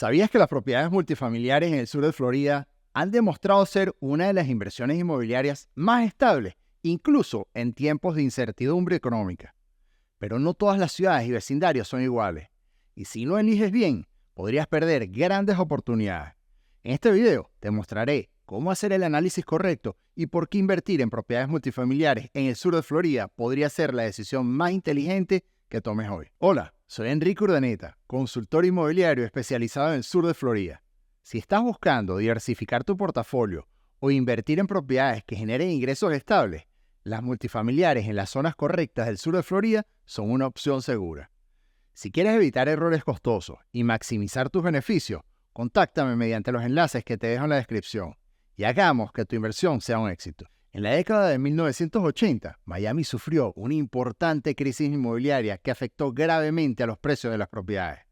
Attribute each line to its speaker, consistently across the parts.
Speaker 1: ¿Sabías que las propiedades multifamiliares en el sur de Florida han demostrado ser una de las inversiones inmobiliarias más estables, incluso en tiempos de incertidumbre económica? Pero no todas las ciudades y vecindarios son iguales, y si no eliges bien, podrías perder grandes oportunidades. En este video te mostraré cómo hacer el análisis correcto y por qué invertir en propiedades multifamiliares en el sur de Florida podría ser la decisión más inteligente que tomes hoy. Hola, soy Enrique Urdaneta, consultor inmobiliario especializado en el sur de Florida. Si estás buscando diversificar tu portafolio o invertir en propiedades que generen ingresos estables, las multifamiliares en las zonas correctas del sur de Florida son una opción segura. Si quieres evitar errores costosos y maximizar tus beneficios, contáctame mediante los enlaces que te dejo en la descripción y hagamos que tu inversión sea un éxito. En la década de 1980, Miami sufrió una importante crisis inmobiliaria que afectó gravemente a los precios de las propiedades.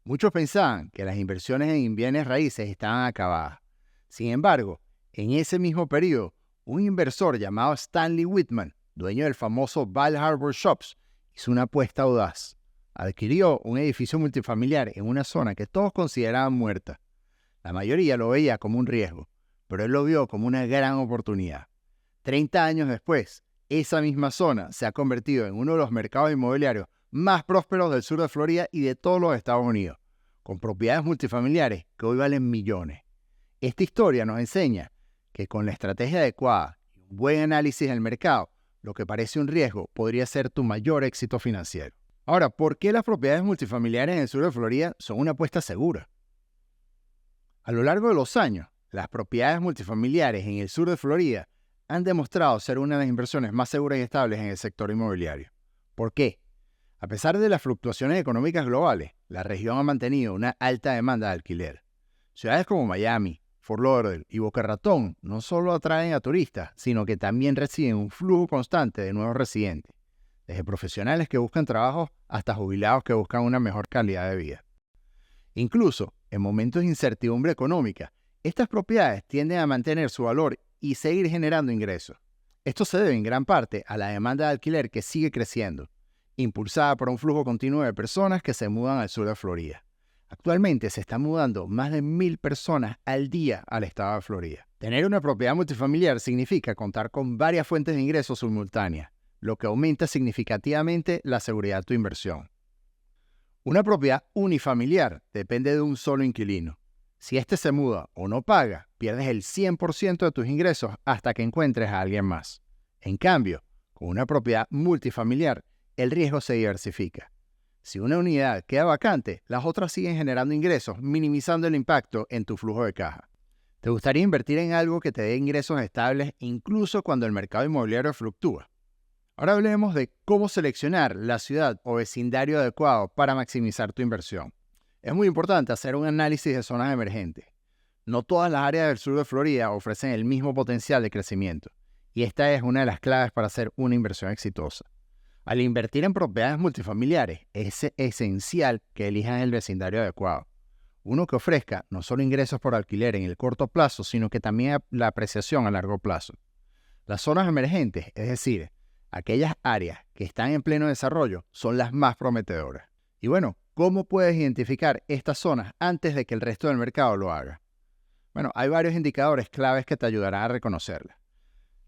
Speaker 1: Muchos pensaban que las inversiones en bienes raíces estaban acabadas. Sin embargo, en ese mismo periodo, un inversor llamado Stanley Whitman, dueño del famoso Bal Harbour Shops, hizo una apuesta audaz. Adquirió un edificio multifamiliar en una zona que todos consideraban muerta. La mayoría lo veía como un riesgo, pero él lo vio como una gran oportunidad. 30 años después, esa misma zona se ha convertido en uno de los mercados inmobiliarios más prósperos del sur de Florida y de todos los Estados Unidos, con propiedades multifamiliares que hoy valen millones. Esta historia nos enseña que con la estrategia adecuada y un buen análisis del mercado, lo que parece un riesgo podría ser tu mayor éxito financiero. Ahora, ¿por qué las propiedades multifamiliares en el sur de Florida son una apuesta segura? A lo largo de los años, las propiedades multifamiliares en el sur de Florida han demostrado ser una de las inversiones más seguras y estables en el sector inmobiliario. ¿Por qué? A pesar de las fluctuaciones económicas globales, la región ha mantenido una alta demanda de alquiler. Ciudades como Miami, Fort Lauderdale y Boca Ratón no solo atraen a turistas, sino que también reciben un flujo constante de nuevos residentes, desde profesionales que buscan trabajo hasta jubilados que buscan una mejor calidad de vida. Incluso en momentos de incertidumbre económica, estas propiedades tienden a mantener su valor y seguir generando ingresos. Esto se debe en gran parte a la demanda de alquiler que sigue creciendo, impulsada por un flujo continuo de personas que se mudan al sur de Florida. Actualmente se están mudando más de 1,000 personas al día al estado de Florida. Tener una propiedad multifamiliar significa contar con varias fuentes de ingresos simultáneas, lo que aumenta significativamente la seguridad de tu inversión. Una propiedad unifamiliar depende de un solo inquilino. Si éste se muda o no paga, pierdes el 100% de tus ingresos hasta que encuentres a alguien más. En cambio, con una propiedad multifamiliar, el riesgo se diversifica. Si una unidad queda vacante, las otras siguen generando ingresos, minimizando el impacto en tu flujo de caja. ¿Te gustaría invertir en algo que te dé ingresos estables incluso cuando el mercado inmobiliario fluctúa? Ahora hablemos de cómo seleccionar la ciudad o vecindario adecuado para maximizar tu inversión. Es muy importante hacer un análisis de zonas emergentes. No todas las áreas del sur de Florida ofrecen el mismo potencial de crecimiento, y esta es una de las claves para hacer una inversión exitosa. Al invertir en propiedades multifamiliares, es esencial que elijas el vecindario adecuado. Uno que ofrezca no solo ingresos por alquiler en el corto plazo, sino que también la apreciación a largo plazo. Las zonas emergentes, es decir, aquellas áreas que están en pleno desarrollo, son las más prometedoras. Y bueno, ¿cómo puedes identificar estas zonas antes de que el resto del mercado lo haga? Bueno, hay varios indicadores claves que te ayudarán a reconocerlas.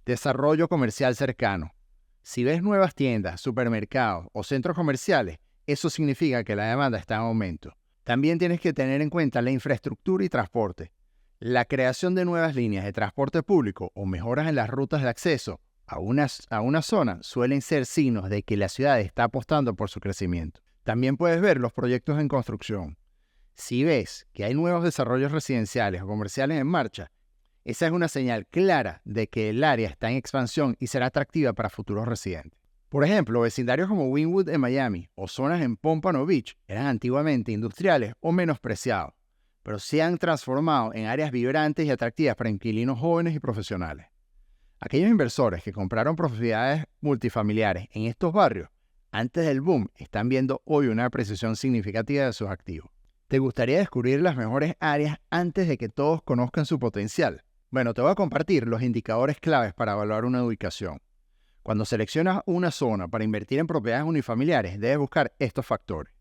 Speaker 1: Desarrollo comercial cercano. Si ves nuevas tiendas, supermercados o centros comerciales, eso significa que la demanda está en aumento. También tienes que tener en cuenta la infraestructura y transporte. La creación de nuevas líneas de transporte público o mejoras en las rutas de acceso a una zona suelen ser signos de que la ciudad está apostando por su crecimiento. También puedes ver los proyectos en construcción. Si ves que hay nuevos desarrollos residenciales o comerciales en marcha, esa es una señal clara de que el área está en expansión y será atractiva para futuros residentes. Por ejemplo, vecindarios como Wynwood en Miami o zonas en Pompano Beach eran antiguamente industriales o menospreciados, pero se han transformado en áreas vibrantes y atractivas para inquilinos jóvenes y profesionales. Aquellos inversores que compraron propiedades multifamiliares en estos barrios antes del boom están viendo hoy una apreciación significativa de sus activos. ¿Te gustaría descubrir las mejores áreas antes de que todos conozcan su potencial? Bueno, te voy a compartir los indicadores claves para evaluar una ubicación. Cuando seleccionas una zona para invertir en propiedades unifamiliares, debes buscar estos factores.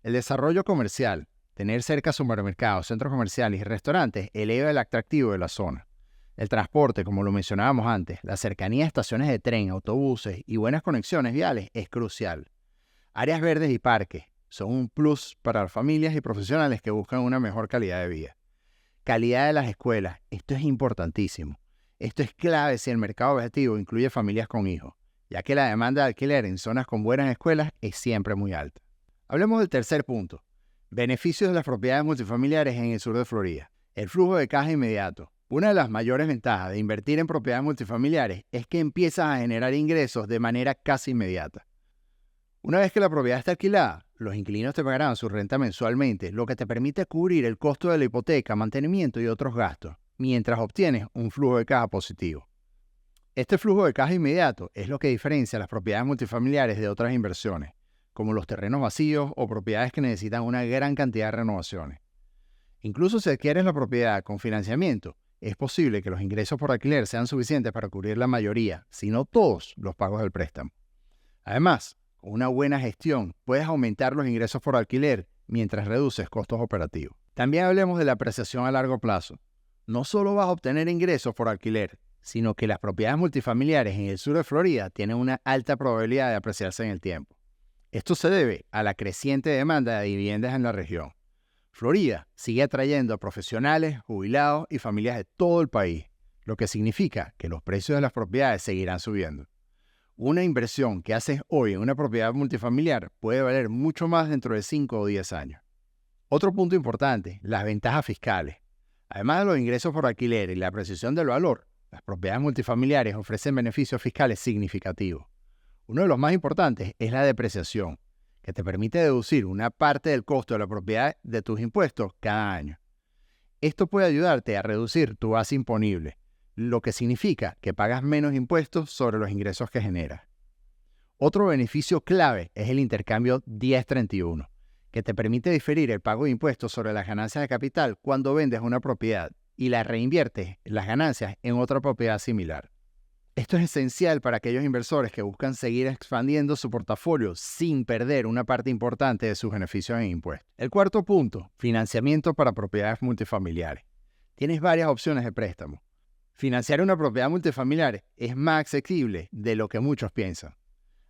Speaker 1: El desarrollo comercial, Tener cerca supermercados, centros comerciales y restaurantes eleva el atractivo de la zona. El transporte, como lo mencionábamos antes, la cercanía a estaciones de tren, autobuses y buenas conexiones viales es crucial. Áreas verdes y parques son un plus para las familias y profesionales que buscan una mejor calidad de vida. Calidad de las escuelas, esto es importantísimo. Esto es clave si el mercado objetivo incluye familias con hijos, ya que la demanda de alquiler en zonas con buenas escuelas es siempre muy alta. Hablemos del tercer punto. Beneficios de las propiedades multifamiliares en el sur de Florida. El flujo de caja inmediato. Una de las mayores ventajas de invertir en propiedades multifamiliares es que empiezas a generar ingresos de manera casi inmediata. Una vez que la propiedad está alquilada, los inquilinos te pagarán su renta mensualmente, lo que te permite cubrir el costo de la hipoteca, mantenimiento y otros gastos, mientras obtienes un flujo de caja positivo. Este flujo de caja inmediato es lo que diferencia las propiedades multifamiliares de otras inversiones, como los terrenos vacíos o propiedades que necesitan una gran cantidad de renovaciones. Incluso si adquieres la propiedad con financiamiento, es posible que los ingresos por alquiler sean suficientes para cubrir la mayoría, si no todos, los pagos del préstamo. Además, con una buena gestión, puedes aumentar los ingresos por alquiler mientras reduces costos operativos. También hablemos de la apreciación a largo plazo. No solo vas a obtener ingresos por alquiler, sino que las propiedades multifamiliares en el sur de Florida tienen una alta probabilidad de apreciarse en el tiempo. Esto se debe a la creciente demanda de viviendas en la región. Florida sigue atrayendo a profesionales, jubilados y familias de todo el país, lo que significa que los precios de las propiedades seguirán subiendo. Una inversión que haces hoy en una propiedad multifamiliar puede valer mucho más dentro de 5 o 10 años. Otro punto importante, las ventajas fiscales. Además de los ingresos por alquiler y la apreciación del valor, las propiedades multifamiliares ofrecen beneficios fiscales significativos. Uno de los más importantes es la depreciación, que te permite deducir una parte del costo de la propiedad de tus impuestos cada año. Esto puede ayudarte a reducir tu base imponible, lo que significa que pagas menos impuestos sobre los ingresos que generas. Otro beneficio clave es el intercambio 1031, que te permite diferir el pago de impuestos sobre las ganancias de capital cuando vendes una propiedad y la reinviertes las ganancias en otra propiedad similar. Esto es esencial para aquellos inversores que buscan seguir expandiendo su portafolio sin perder una parte importante de sus beneficios en impuestos. El cuarto punto, financiamiento para propiedades multifamiliares. Tienes varias opciones de préstamo. Financiar una propiedad multifamiliar es más accesible de lo que muchos piensan.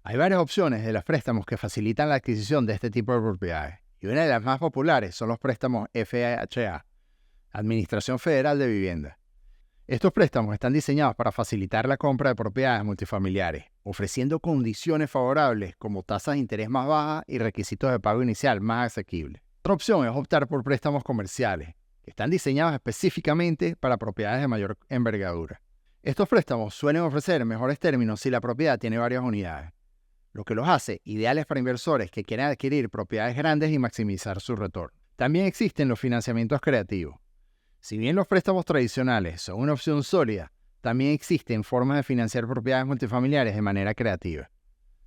Speaker 1: Hay varias opciones de los préstamos que facilitan la adquisición de este tipo de propiedades, y una de las más populares son los préstamos FHA, Administración Federal de Vivienda. Estos préstamos están diseñados para facilitar la compra de propiedades multifamiliares, ofreciendo condiciones favorables como tasas de interés más bajas y requisitos de pago inicial más asequibles. Otra opción es optar por préstamos comerciales, que están diseñados específicamente para propiedades de mayor envergadura. Estos préstamos suelen ofrecer mejores términos si la propiedad tiene varias unidades, lo que los hace ideales para inversores que quieren adquirir propiedades grandes y maximizar su retorno. También existen los financiamientos creativos. Si bien los préstamos tradicionales son una opción sólida, también existen formas de financiar propiedades multifamiliares de manera creativa.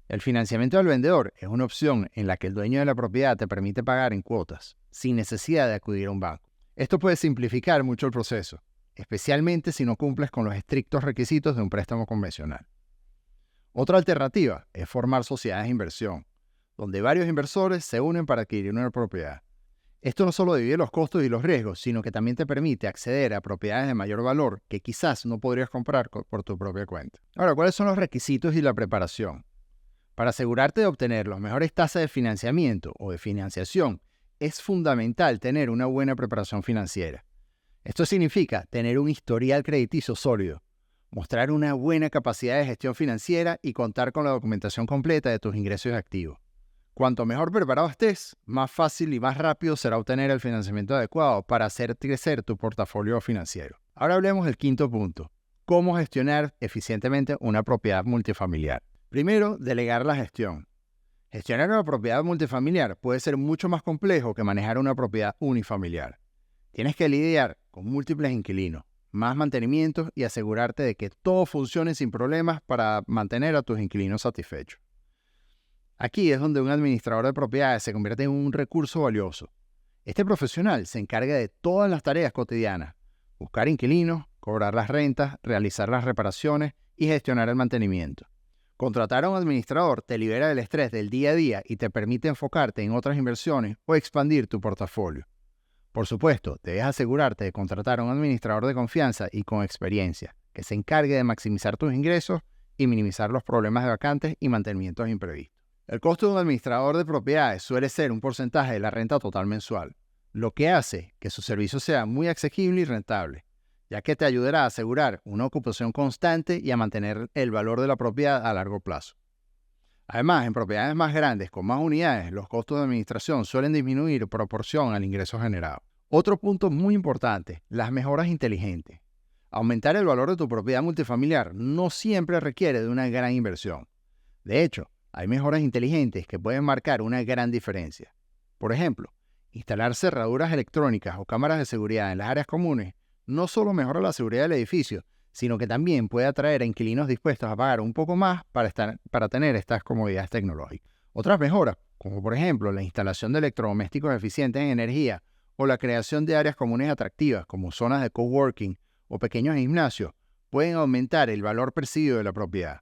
Speaker 1: El financiamiento del vendedor es una opción en la que el dueño de la propiedad te permite pagar en cuotas, sin necesidad de acudir a un banco. Esto puede simplificar mucho el proceso, especialmente si no cumples con los estrictos requisitos de un préstamo convencional. Otra alternativa es formar sociedades de inversión, donde varios inversores se unen para adquirir una propiedad. Esto no solo divide los costos y los riesgos, sino que también te permite acceder a propiedades de mayor valor que quizás no podrías comprar por tu propia cuenta. Ahora, ¿cuáles son los requisitos y la preparación? Para asegurarte de obtener las mejores tasas de financiamiento o de financiación, es fundamental tener una buena preparación financiera. Esto significa tener un historial crediticio sólido, mostrar una buena capacidad de gestión financiera y contar con la documentación completa de tus ingresos y activos. Cuanto mejor preparado estés, más fácil y más rápido será obtener el financiamiento adecuado para hacer crecer tu portafolio financiero. Ahora hablemos del quinto punto, cómo gestionar eficientemente una propiedad multifamiliar. Primero, delegar la gestión. Gestionar una propiedad multifamiliar puede ser mucho más complejo que manejar una propiedad unifamiliar. Tienes que lidiar con múltiples inquilinos, más mantenimientos y asegurarte de que todo funcione sin problemas para mantener a tus inquilinos satisfechos. Aquí es donde un administrador de propiedades se convierte en un recurso valioso. Este profesional se encarga de todas las tareas cotidianas: buscar inquilinos, cobrar las rentas, realizar las reparaciones y gestionar el mantenimiento. Contratar a un administrador te libera del estrés del día a día y te permite enfocarte en otras inversiones o expandir tu portafolio. Por supuesto, debes asegurarte de contratar a un administrador de confianza y con experiencia, que se encargue de maximizar tus ingresos y minimizar los problemas de vacantes y mantenimientos imprevistos. El costo de un administrador de propiedades suele ser un porcentaje de la renta total mensual, lo que hace que su servicio sea muy asequible y rentable, ya que te ayudará a asegurar una ocupación constante y a mantener el valor de la propiedad a largo plazo. Además, en propiedades más grandes, con más unidades, los costos de administración suelen disminuir en proporción al ingreso generado. Otro punto muy importante, las mejoras inteligentes. Aumentar el valor de tu propiedad multifamiliar no siempre requiere de una gran inversión. De hecho, hay mejoras inteligentes que pueden marcar una gran diferencia. Por ejemplo, instalar cerraduras electrónicas o cámaras de seguridad en las áreas comunes no solo mejora la seguridad del edificio, sino que también puede atraer a inquilinos dispuestos a pagar un poco más para tener estas comodidades tecnológicas. Otras mejoras, como por ejemplo la instalación de electrodomésticos eficientes en energía o la creación de áreas comunes atractivas como zonas de coworking o pequeños gimnasios, pueden aumentar el valor percibido de la propiedad.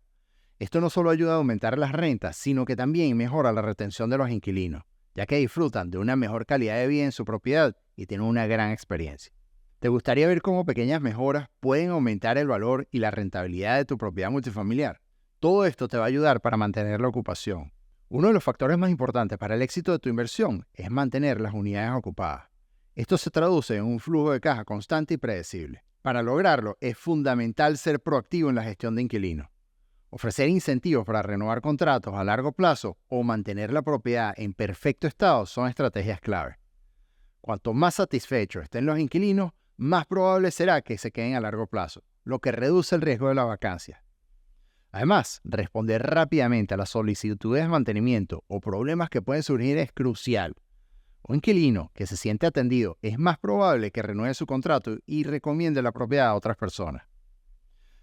Speaker 1: Esto no solo ayuda a aumentar las rentas, sino que también mejora la retención de los inquilinos, ya que disfrutan de una mejor calidad de vida en su propiedad y tienen una gran experiencia. ¿Te gustaría ver cómo pequeñas mejoras pueden aumentar el valor y la rentabilidad de tu propiedad multifamiliar? Todo esto te va a ayudar para mantener la ocupación. Uno de los factores más importantes para el éxito de tu inversión es mantener las unidades ocupadas. Esto se traduce en un flujo de caja constante y predecible. Para lograrlo, es fundamental ser proactivo en la gestión de inquilinos. Ofrecer incentivos para renovar contratos a largo plazo o mantener la propiedad en perfecto estado son estrategias clave. Cuanto más satisfechos estén los inquilinos, más probable será que se queden a largo plazo, lo que reduce el riesgo de la vacancia. Además, responder rápidamente a las solicitudes de mantenimiento o problemas que pueden surgir es crucial. Un inquilino que se siente atendido es más probable que renueve su contrato y recomiende la propiedad a otras personas.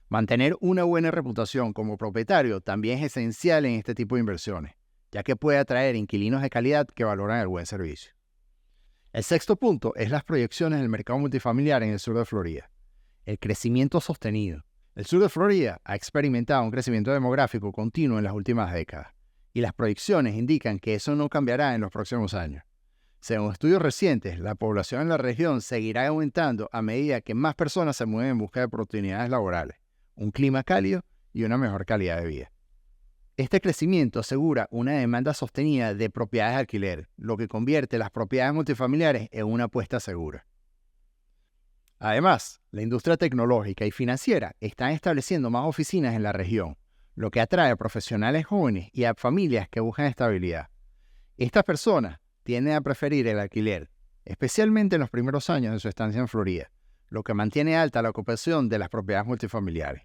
Speaker 1: Mantener una buena reputación como propietario también es esencial en este tipo de inversiones, ya que puede atraer inquilinos de calidad que valoran el buen servicio. El sexto punto es las proyecciones del mercado multifamiliar en el sur de Florida. El crecimiento sostenido. El sur de Florida ha experimentado un crecimiento demográfico continuo en las últimas décadas, y las proyecciones indican que eso no cambiará en los próximos años. Según estudios recientes, la población en la región seguirá aumentando a medida que más personas se mueven en busca de oportunidades laborales, un clima cálido y una mejor calidad de vida. Este crecimiento asegura una demanda sostenida de propiedades de alquiler, lo que convierte las propiedades multifamiliares en una apuesta segura. Además, la industria tecnológica y financiera están estableciendo más oficinas en la región, lo que atrae a profesionales jóvenes y a familias que buscan estabilidad. Estas personas tienden a preferir el alquiler, especialmente en los primeros años de su estancia en Florida, lo que mantiene alta la ocupación de las propiedades multifamiliares.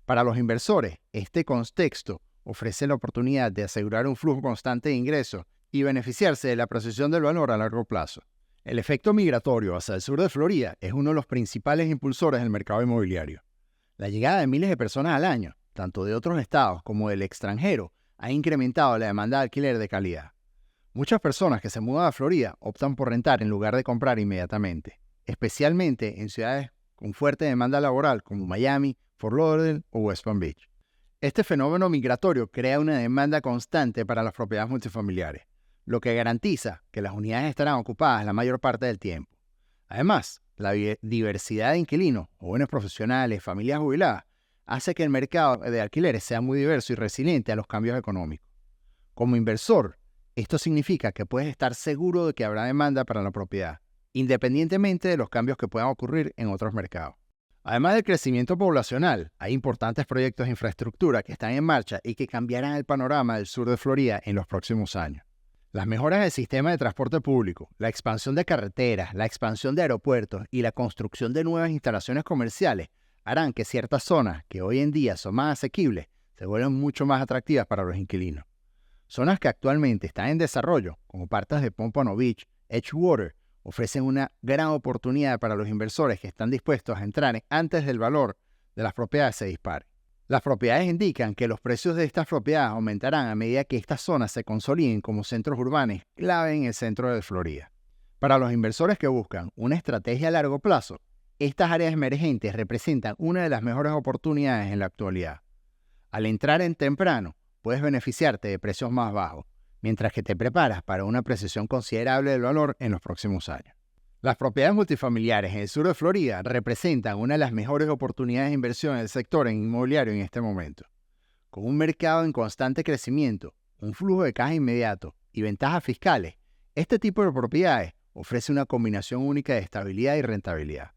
Speaker 1: Para los inversores, este contexto ofrece la oportunidad de asegurar un flujo constante de ingresos y beneficiarse de la apreciación del valor a largo plazo. El efecto migratorio hacia el sur de Florida es uno de los principales impulsores del mercado inmobiliario. La llegada de miles de personas al año, tanto de otros estados como del extranjero, ha incrementado la demanda de alquiler de calidad. Muchas personas que se mudan a Florida optan por rentar en lugar de comprar inmediatamente, especialmente en ciudades con fuerte demanda laboral como Miami, Fort Lauderdale o West Palm Beach. Este fenómeno migratorio crea una demanda constante para las propiedades multifamiliares, lo que garantiza que las unidades estarán ocupadas la mayor parte del tiempo. Además, la diversidad de inquilinos, jóvenes profesionales, familias jubiladas, hace que el mercado de alquileres sea muy diverso y resiliente a los cambios económicos. Como inversor, esto significa que puedes estar seguro de que habrá demanda para la propiedad, independientemente de los cambios que puedan ocurrir en otros mercados. Además del crecimiento poblacional, hay importantes proyectos de infraestructura que están en marcha y que cambiarán el panorama del sur de Florida en los próximos años. Las mejoras del sistema de transporte público, la expansión de carreteras, la expansión de aeropuertos y la construcción de nuevas instalaciones comerciales harán que ciertas zonas que hoy en día son más asequibles se vuelvan mucho más atractivas para los inquilinos. Zonas que actualmente están en desarrollo, como partes de Pompano Beach, Edgewater, ofrecen una gran oportunidad para los inversores que están dispuestos a entrar antes del valor de las propiedades se dispare. Las propiedades indican que los precios de estas propiedades aumentarán a medida que estas zonas se consoliden como centros urbanos clave en el centro de Florida. Para los inversores que buscan una estrategia a largo plazo, estas áreas emergentes representan una de las mejores oportunidades en la actualidad. Al entrar en temprano, puedes beneficiarte de precios más bajos, mientras que te preparas para una apreciación considerable del valor en los próximos años. Las propiedades multifamiliares en el sur de Florida representan una de las mejores oportunidades de inversión en el sector inmobiliario en este momento. Con un mercado en constante crecimiento, un flujo de caja inmediato y ventajas fiscales, este tipo de propiedades ofrece una combinación única de estabilidad y rentabilidad.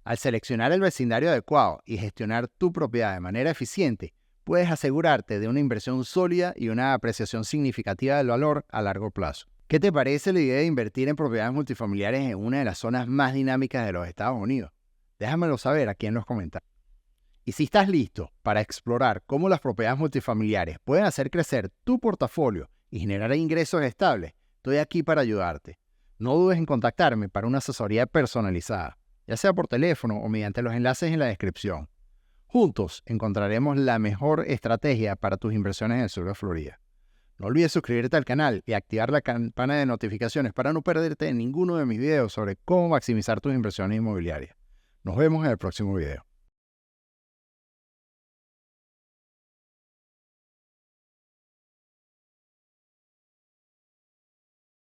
Speaker 1: Al seleccionar el vecindario adecuado y gestionar tu propiedad de manera eficiente, puedes asegurarte de una inversión sólida y una apreciación significativa del valor a largo plazo. ¿Qué te parece la idea de invertir en propiedades multifamiliares en una de las zonas más dinámicas de los Estados Unidos? Déjamelo saber aquí en los comentarios. Y si estás listo para explorar cómo las propiedades multifamiliares pueden hacer crecer tu portafolio y generar ingresos estables, estoy aquí para ayudarte. No dudes en contactarme para una asesoría personalizada, ya sea por teléfono o mediante los enlaces en la descripción. Juntos encontraremos la mejor estrategia para tus inversiones en el sur de Florida. No olvides suscribirte al canal y activar la campana de notificaciones para no perderte ninguno de mis videos sobre cómo maximizar tus inversiones inmobiliarias. Nos vemos en el próximo video.